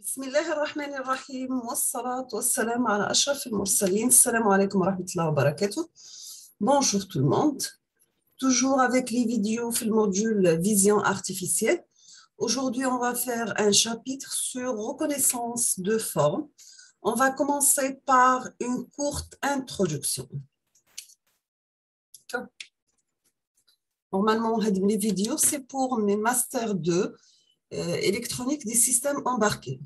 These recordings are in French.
بسم الله الرحمن الرحيم والصلاة والسلام على أشرف المرسلين. Assalamu alaikum wa rahmatullahi wa barakatuh. Bonjour tout le monde. Toujours avec les vidéos في المodule Vision artificielle. Aujourd'hui, on va faire un chapitre sur reconnaissance de forme. On va commencer par une courte introduction. Normalement, les vidéos, c'est pour mes Master 2 électronique des systèmes embarqués.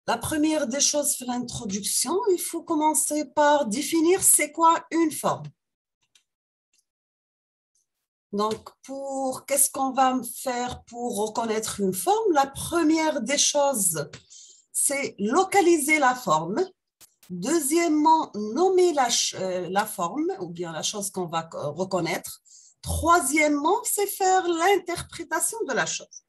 La première des choses pour l'introduction, il faut commencer par définir c'est quoi une forme. Donc, qu'est-ce qu'on va faire pour reconnaître une forme? La première des choses, c'est localiser la forme. Deuxièmement, nommer la forme ou bien la chose qu'on va reconnaître. Troisièmement, c'est faire l'interprétation de la chose.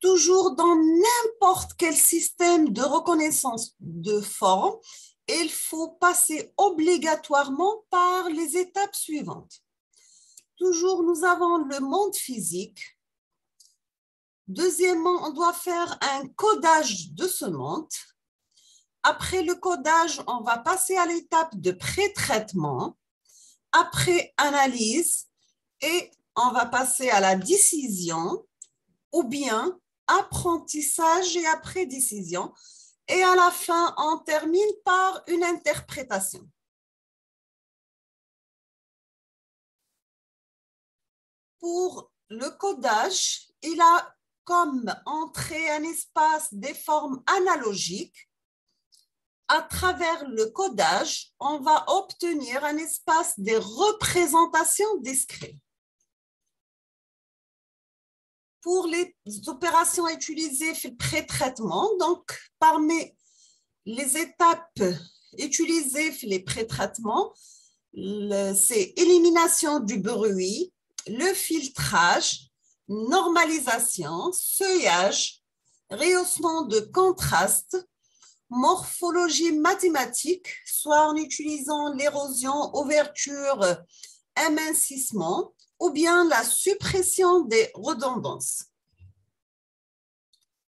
Toujours dans n'importe quel système de reconnaissance de forme, il faut passer obligatoirement par les étapes suivantes. Toujours, nous avons le monde physique. Deuxièmement, on doit faire un codage de ce monde. Après le codage, on va passer à l'étape de pré-traitement. Après analyse, et on va passer à la décision ou bien apprentissage et après décision. Et à la fin, on termine par une interprétation. Pour le codage, il a comme entrée un espace des formes analogiques. À travers le codage, on va obtenir un espace des représentations discrètes. Pour les opérations utilisées dans le pré-traitement, donc parmi les étapes utilisées dans les pré-traitements, c'est élimination du bruit, le filtrage, normalisation, seuillage, rehaussement de contraste, morphologie mathématique, soit en utilisant l'érosion, ouverture, amincissement, ou bien la suppression des redondances.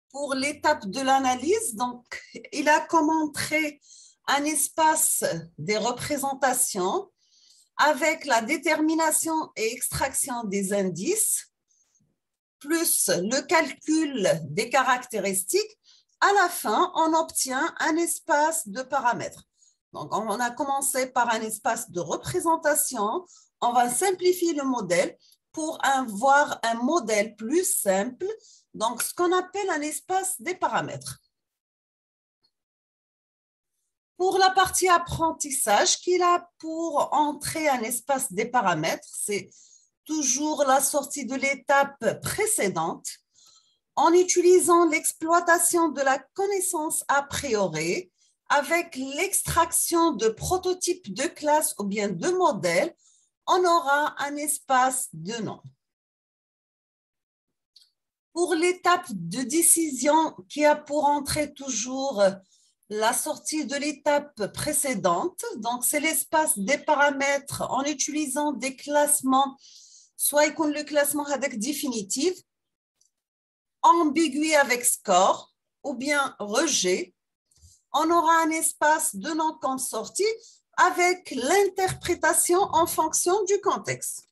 Pour l'étape de l'analyse, donc, il a comme entrée un espace des représentations avec la détermination et extraction des indices, plus le calcul des caractéristiques. À la fin, on obtient un espace de paramètres. Donc, on a commencé par un espace de représentation. On va simplifier le modèle pour avoir un modèle plus simple, donc ce qu'on appelle un espace des paramètres. Pour la partie apprentissage, qu'il a pour entrer un espace des paramètres, c'est toujours la sortie de l'étape précédente, en utilisant l'exploitation de la connaissance a priori avec l'extraction de prototypes de classe ou bien de modèles, on aura un espace de nom. Pour l'étape de décision qui a pour entrée toujours la sortie de l'étape précédente, donc c'est l'espace des paramètres en utilisant des classements, soit le classement avec définitif, ambigu avec score ou bien rejet, on aura un espace de nom comme sortie avec l'interprétation en fonction du contexte.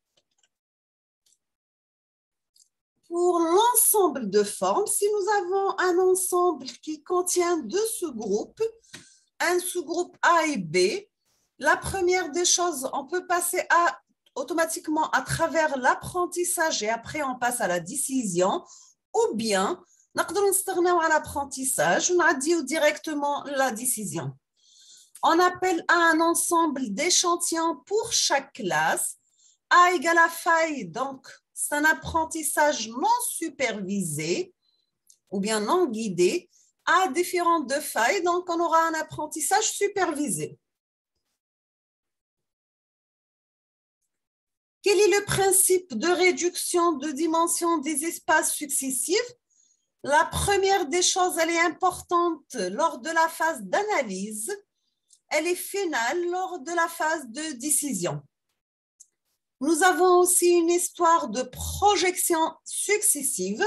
Pour l'ensemble de formes, si nous avons un ensemble qui contient deux sous-groupes, un sous-groupe A et B, la première des choses, on peut passer automatiquement à travers l'apprentissage et après on passe à la décision, ou bien, nous pouvons à l'apprentissage, on a dit directement la décision. On appelle A un ensemble d'échantillons pour chaque classe. A égale à faille, donc c'est un apprentissage non supervisé ou bien non guidé. A différentes de failles, donc on aura un apprentissage supervisé. Quel est le principe de réduction de dimension des espaces successifs? La première des choses, elle est importante lors de la phase d'analyse. Elle est finale lors de la phase de décision. Nous avons aussi une histoire de projection successive,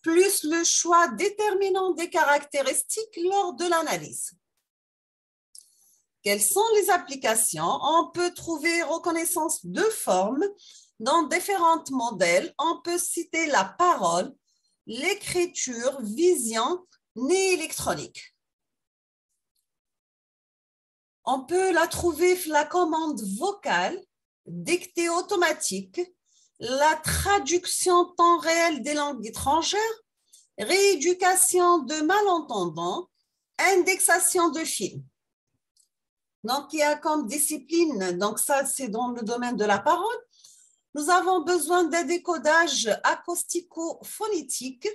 plus le choix déterminant des caractéristiques lors de l'analyse. Quelles sont les applications? On peut trouver reconnaissance de forme dans différents modèles. On peut citer la parole, l'écriture, vision, nez électronique. On peut la trouver la commande vocale, dictée automatique, la traduction temps réel des langues étrangères, rééducation de malentendants, indexation de films. Donc, il y a comme discipline, donc ça c'est dans le domaine de la parole, nous avons besoin d'un décodage acoustico-phonétique,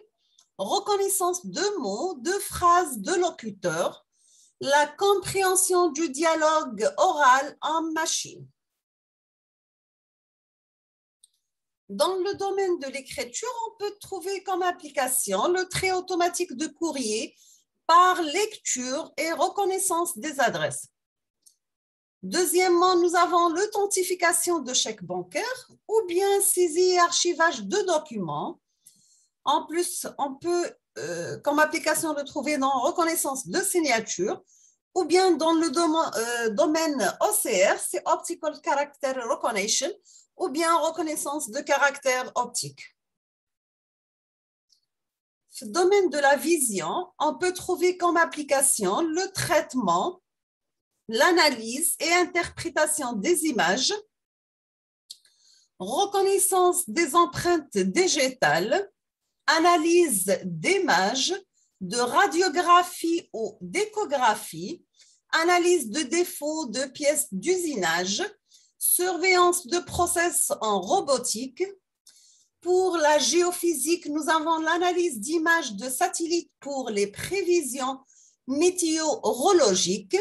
reconnaissance de mots, de phrases, de locuteurs, la compréhension du dialogue oral en machine. Dans le domaine de l'écriture, on peut trouver comme application le trait automatique de courrier par lecture et reconnaissance des adresses. Deuxièmement, nous avons l'authentification de chèques bancaires ou bien saisie et archivage de documents. En plus, on peut, comme application, le trouver dans reconnaissance de signature ou bien dans le domaine OCR, c'est Optical Character Recognition, ou bien reconnaissance de caractère optique. Dans le domaine de la vision, on peut trouver comme application le traitement, l'analyse et interprétation des images, reconnaissance des empreintes digitales, analyse d'images, de radiographie ou d'échographie, analyse de défauts de pièces d'usinage, surveillance de process en robotique. Pour la géophysique, nous avons l'analyse d'images de satellites pour les prévisions météorologiques.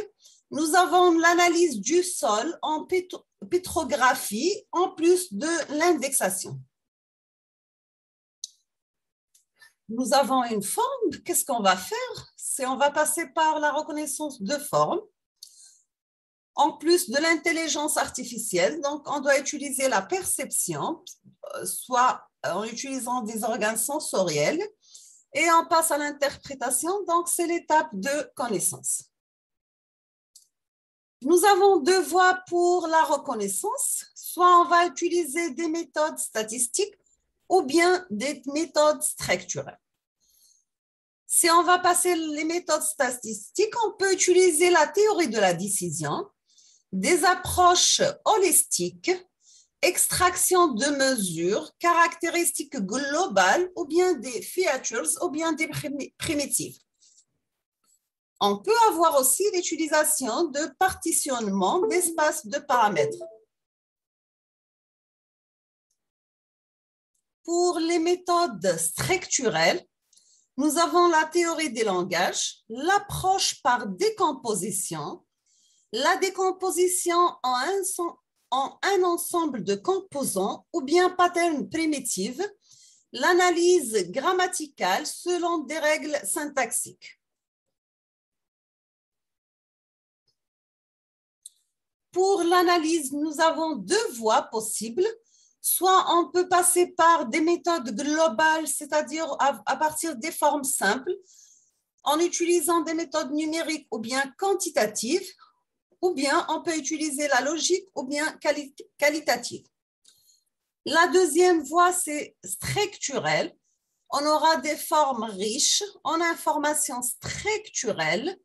Nous avons l'analyse du sol en pétrographie, en plus de l'indexation. Nous avons une forme. Qu'est-ce qu'on va faire? On va passer par la reconnaissance de forme. En plus de l'intelligence artificielle, donc on doit utiliser la perception, soit en utilisant des organes sensoriels, et on passe à l'interprétation, donc c'est l'étape de connaissance. Nous avons deux voies pour la reconnaissance, soit on va utiliser des méthodes statistiques ou bien des méthodes structurelles. Si on va passer les méthodes statistiques, on peut utiliser la théorie de la décision, des approches holistiques, extraction de mesures, caractéristiques globales ou bien des features ou bien des primitives. On peut avoir aussi l'utilisation de partitionnement d'espaces de paramètres. Pour les méthodes structurelles, nous avons la théorie des langages, l'approche par décomposition, la décomposition en un ensemble de composants ou bien patterns primitifs, l'analyse grammaticale selon des règles syntaxiques. Pour l'analyse, nous avons deux voies possibles. Soit on peut passer par des méthodes globales, c'est-à-dire à partir des formes simples, en utilisant des méthodes numériques ou bien quantitatives, ou bien on peut utiliser la logique ou bien qualitative. La deuxième voie, c'est structurelle. On aura des formes riches en informations structurelles,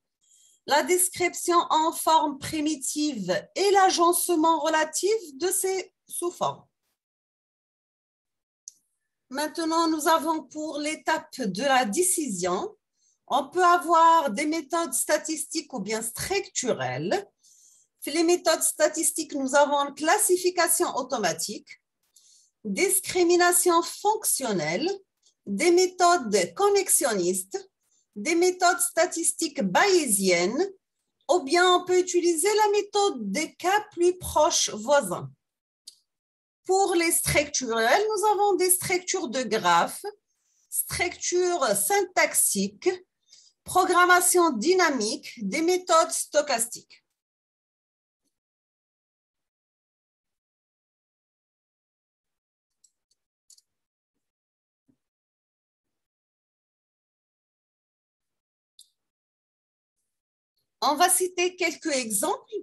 la description en forme primitive et l'agencement relatif de ces sous-formes. Maintenant, nous avons pour l'étape de la décision, on peut avoir des méthodes statistiques ou bien structurelles. Les méthodes statistiques, nous avons classification automatique, discrimination fonctionnelle, des méthodes connexionnistes, des méthodes statistiques bayésiennes, ou bien on peut utiliser la méthode des cas plus proches voisins. Pour les structurelles, nous avons des structures de graphes, structures syntaxiques, programmation dynamique, des méthodes stochastiques. On va citer quelques exemples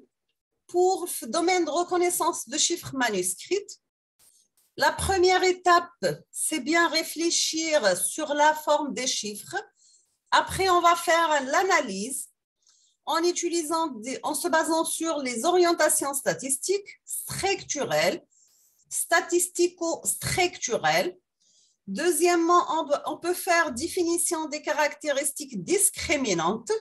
pour le domaine de reconnaissance de chiffres manuscrits. La première étape, c'est bien réfléchir sur la forme des chiffres. Après, on va faire l'analyse en se basant sur les orientations statistiques structurelles, statistico-structurelles. Deuxièmement, on peut faire définition des caractéristiques discriminantes.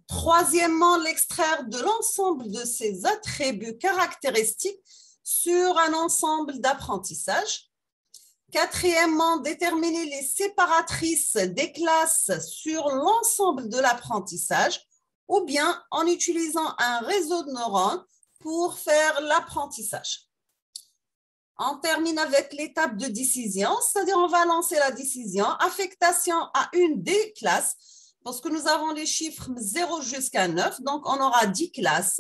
Troisièmement, l'extraire de l'ensemble de ces attributs caractéristiques sur un ensemble d'apprentissage. Quatrièmement, déterminer les séparatrices des classes sur l'ensemble de l'apprentissage ou bien en utilisant un réseau de neurones pour faire l'apprentissage. On termine avec l'étape de décision, c'est-à-dire on va lancer la décision, affectation à une des classes, parce que nous avons les chiffres 0 jusqu'à 9, donc on aura 10 classes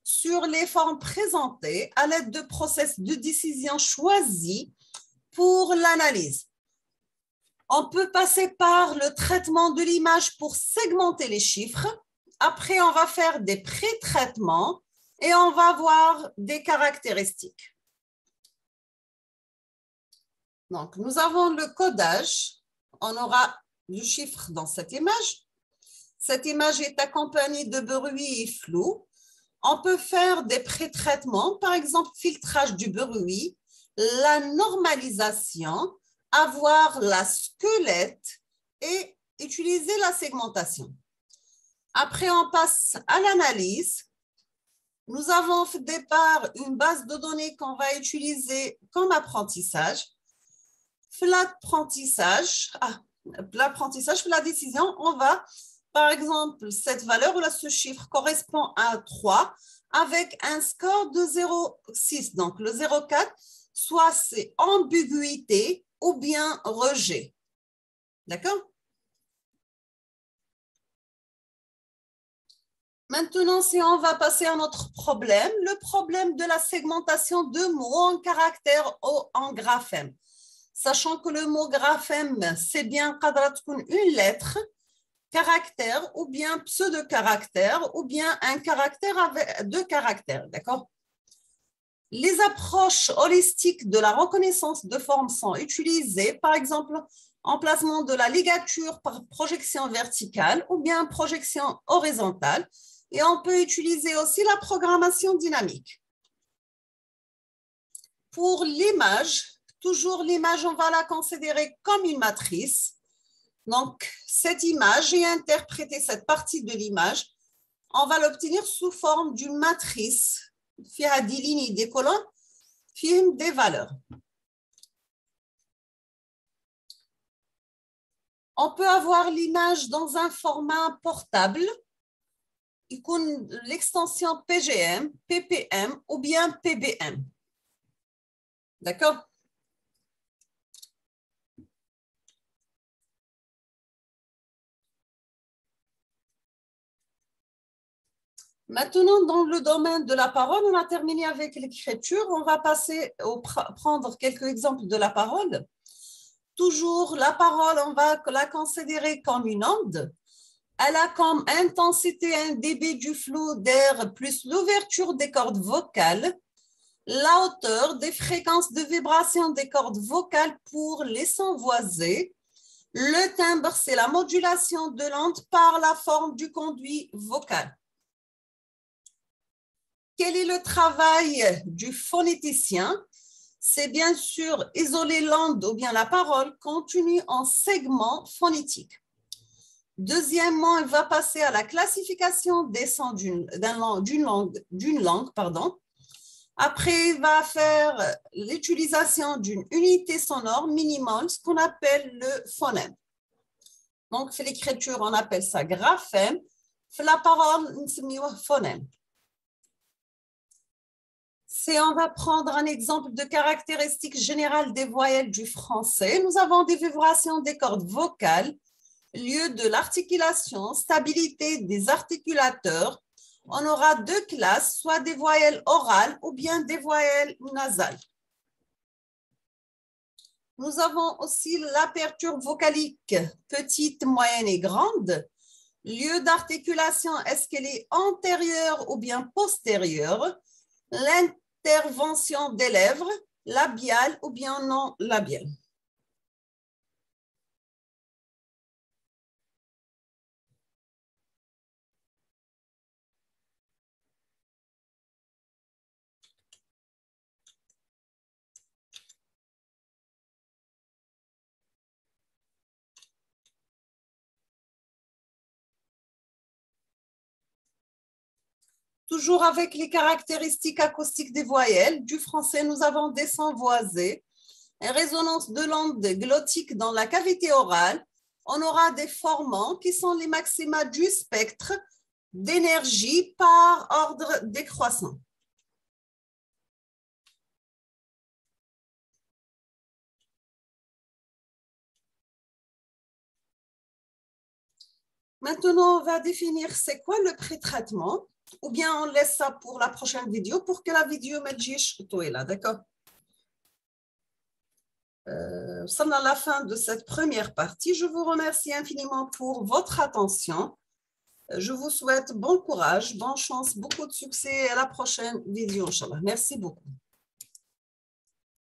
sur les formes présentées à l'aide de process de décision choisis pour l'analyse. On peut passer par le traitement de l'image pour segmenter les chiffres. Après, on va faire des pré-traitements et on va voir des caractéristiques. Donc, nous avons le codage. On aura du chiffre dans cette image. Cette image est accompagnée de bruit et flou. On peut faire des pré-traitements, par exemple, filtrage du bruit, la normalisation, avoir la squelette et utiliser la segmentation. Après, on passe à l'analyse. Nous avons au départ une base de données qu'on va utiliser comme apprentissage. L'apprentissage, la décision, on va, par exemple, cette valeur ou ce chiffre correspond à 3 avec un score de 0,6. Donc, le 0,4, soit c'est ambiguïté ou bien rejet. D'accord? Maintenant, si on va passer à notre problème, le problème de la segmentation de mots en caractère ou en graphème. Sachant que le mot graphème, c'est bien une lettre, caractère ou bien pseudo-caractère ou bien un caractère avec deux caractères, d'accord? Les approches holistiques de la reconnaissance de forme sont utilisées, par exemple, emplacement de la ligature par projection verticale ou bien projection horizontale, et on peut utiliser aussi la programmation dynamique. Pour l'image, toujours l'image, on va la considérer comme une matrice. Donc, cette image et interpréter cette partie de l'image, on va l'obtenir sous forme d'une matrice. Il y a des lignes et des colonnes, des valeurs. On peut avoir l'image dans un format portable, l'extension PGM, PPM ou bien PBM. D'accord? Maintenant, dans le domaine de la parole, on a terminé avec l'écriture. On va passer prendre quelques exemples de la parole. Toujours, la parole, on va la considérer comme une onde. Elle a comme intensité un débit du flot d'air plus l'ouverture des cordes vocales, la hauteur des fréquences de vibration des cordes vocales pour les sons voisés. Le timbre, c'est la modulation de l'onde par la forme du conduit vocal. Quel est le travail du phonéticien? C'est bien sûr isoler l'onde ou bien la parole contenue en segments phonétiques. Deuxièmement, il va passer à la classification des sons d'une langue. Après, il va faire l'utilisation d'une unité sonore minimale, ce qu'on appelle le phonème. Donc, c'est l'écriture, on appelle ça graphème. La parole, c'est phonème. Si on va prendre un exemple de caractéristiques générales des voyelles du français, nous avons des vibrations des cordes vocales, lieu de l'articulation, stabilité des articulateurs. On aura deux classes, soit des voyelles orales ou bien des voyelles nasales. Nous avons aussi l'aperture vocalique, petite, moyenne et grande. Lieu d'articulation, est-ce qu'elle est antérieure ou bien postérieure? L'intervention des lèvres, labiale ou bien non labiale? Toujours avec les caractéristiques acoustiques des voyelles. Du français, nous avons des sons voisés. Et résonance de l'onde glottique dans la cavité orale. On aura des formants qui sont les maxima du spectre d'énergie par ordre décroissant. Maintenant, on va définir c'est quoi le pré-traitement, ou bien on laisse ça pour la prochaine vidéo pour que la vidéo me dise tout est là, d'accord? Sommes à la fin de cette première partie. Je vous remercie infiniment pour votre attention. Je vous souhaite bon courage, bonne chance, beaucoup de succès à la prochaine vidéo, Inch'Allah. Merci beaucoup.